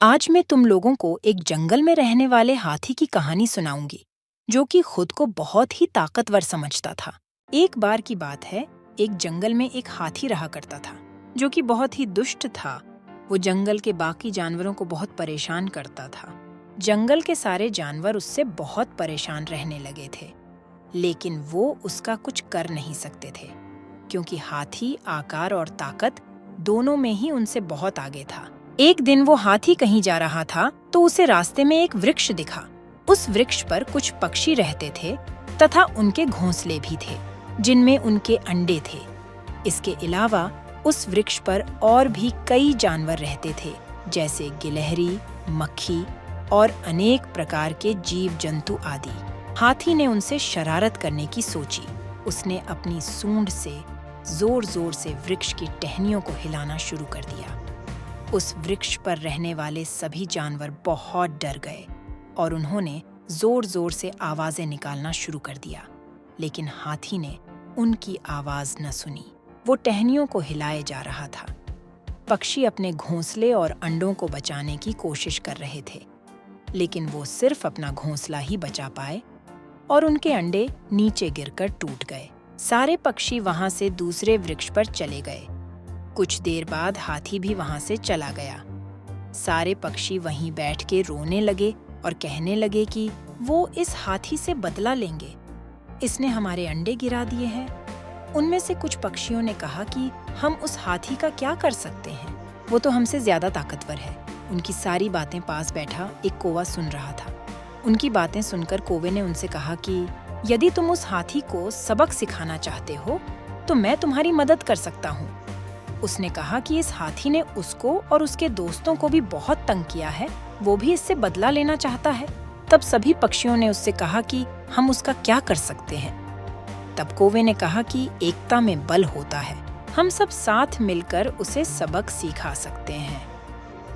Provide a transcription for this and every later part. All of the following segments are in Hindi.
आज मैं तुम लोगों को एक जंगल में रहने वाले हाथी की कहानी सुनाऊंगी, जो कि खुद को बहुत ही ताकतवर समझता था। एक बार की बात है, एक जंगल में एक हाथी रहा करता था, जो कि बहुत ही दुष्ट था। वो जंगल के बाकी जानवरों को बहुत परेशान करता था। जंगल के सारे जानवर उससे बहुत परेशान रहने लगे थे, लेकिन वो उसका कुछ कर नहीं सकते थे, क्योंकि हाथी आकार और ताकत दोनों में ही उनसे बहुत आगे था। एक दिन वो हाथी कहीं जा रहा था तो उसे रास्ते में एक वृक्ष दिखा। उस वृक्ष पर कुछ पक्षी रहते थे तथा उनके घोंसले भी थे, जिनमें उनके अंडे थे। इसके अलावा उस वृक्ष पर और भी कई जानवर रहते थे, जैसे गिलहरी, मक्खी और अनेक प्रकार के जीव जंतु आदि। हाथी ने उनसे शरारत करने की सोची। उसने अपनी सूंड से जोर जोर से वृक्ष की टहनियों को हिलाना शुरू कर दिया। उस वृक्ष पर रहने वाले सभी जानवर बहुत डर गए और उन्होंने जोर जोर से आवाजें निकालना शुरू कर दिया, लेकिन हाथी ने उनकी आवाज न सुनी। वो टहनियों को हिलाए जा रहा था। पक्षी अपने घोंसले और अंडों को बचाने की कोशिश कर रहे थे, लेकिन वो सिर्फ अपना घोंसला ही बचा पाए और उनके अंडे नीचे गिरकर टूट गए। सारे पक्षी वहां से दूसरे वृक्ष पर चले गए। कुछ देर बाद हाथी भी वहां से चला गया। सारे पक्षी वहीं बैठ के रोने लगे और कहने लगे कि वो इस हाथी से बदला लेंगे। इसने हमारे अंडे गिरा दिए हैं। उनमें से कुछ पक्षियों ने कहा कि हम उस हाथी का क्या कर सकते हैं, वो तो हमसे ज्यादा ताकतवर है। उनकी सारी बातें पास बैठा एक कौवा सुन रहा था। उनकी बातें सुनकर कौवे ने उनसे कहा कि यदि तुम उस हाथी को सबक सिखाना चाहते हो तो मैं तुम्हारी मदद कर सकता हूँ। उसने कहा कि इस हाथी ने उसको और उसके दोस्तों को भी बहुत तंग किया है, वो भी इससे बदला लेना चाहता है। तब सभी पक्षियों ने उससे कहा कि हम उसका क्या कर सकते हैं। तब कौवे ने कहा कि एकता में बल होता है, हम सब साथ मिलकर उसे सबक सिखा सकते हैं।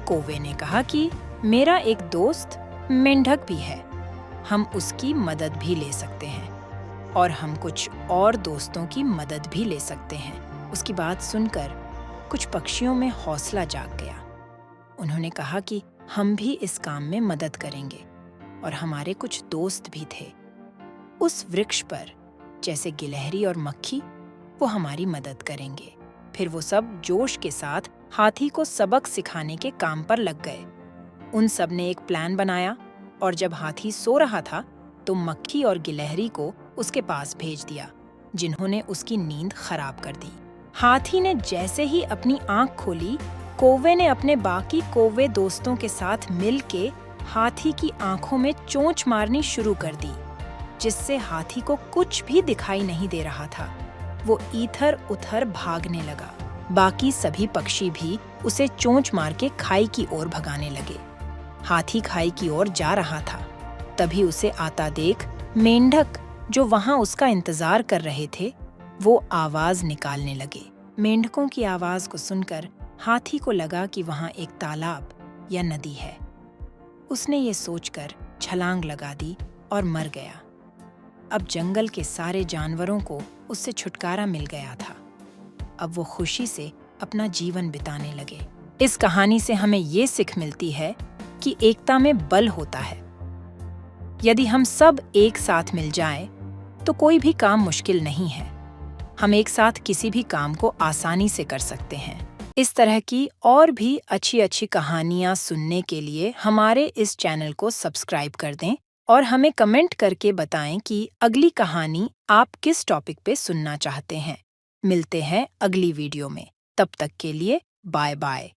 कौवे ने कहा कि मेरा एक दोस्त मेंढक भी है, हम उसकी मदद भी ले सकते हैं और हम कुछ और दोस्तों की मदद भी ले सकते हैं। उसकी बात सुनकर कुछ पक्षियों में हौसला जाग गया। उन्होंने कहा कि हम भी इस काम में मदद करेंगे और हमारे कुछ दोस्त भी थे उस वृक्ष पर, जैसे गिलहरी और मक्खी, वो हमारी मदद करेंगे। फिर वो सब जोश के साथ हाथी को सबक सिखाने के काम पर लग गए। उन सब ने एक प्लान बनाया और जब हाथी सो रहा था तो मक्खी और गिलहरी को उसके पास भेज दिया, जिन्होंने उसकी नींद खराब कर दी। हाथी ने जैसे ही अपनी आंख खोली, कौवे ने अपने बाकी कौवे दोस्तों के साथ मिलके हाथी की आंखों में चोंच मारनी शुरू कर दी, जिससे हाथी को कुछ भी दिखाई नहीं दे रहा था। वो इधर उधर भागने लगा। बाकी सभी पक्षी भी उसे चोंच मार के खाई की ओर भगाने लगे। हाथी खाई की ओर जा रहा था, तभी उसे आता देख मेंढक, जो वहां उसका इंतजार कर रहे थे, वो आवाज निकालने लगे। मेंढकों की आवाज को सुनकर हाथी को लगा कि वहां एक तालाब या नदी है। उसने ये सोचकर छलांग लगा दी और मर गया। अब जंगल के सारे जानवरों को उससे छुटकारा मिल गया था। अब वो खुशी से अपना जीवन बिताने लगे। इस कहानी से हमें ये सीख मिलती है कि एकता में बल होता है। यदि हम सब एक साथ मिल जाएं, तो कोई भी काम मुश्किल नहीं है। हम एक साथ किसी भी काम को आसानी से कर सकते हैं। इस तरह की और भी अच्छी अच्छी कहानियाँ सुनने के लिए हमारे इस चैनल को सब्सक्राइब कर दें और हमें कमेंट करके बताएं कि अगली कहानी आप किस टॉपिक पे सुनना चाहते हैं। मिलते हैं अगली वीडियो में। तब तक के लिए बाय बाय।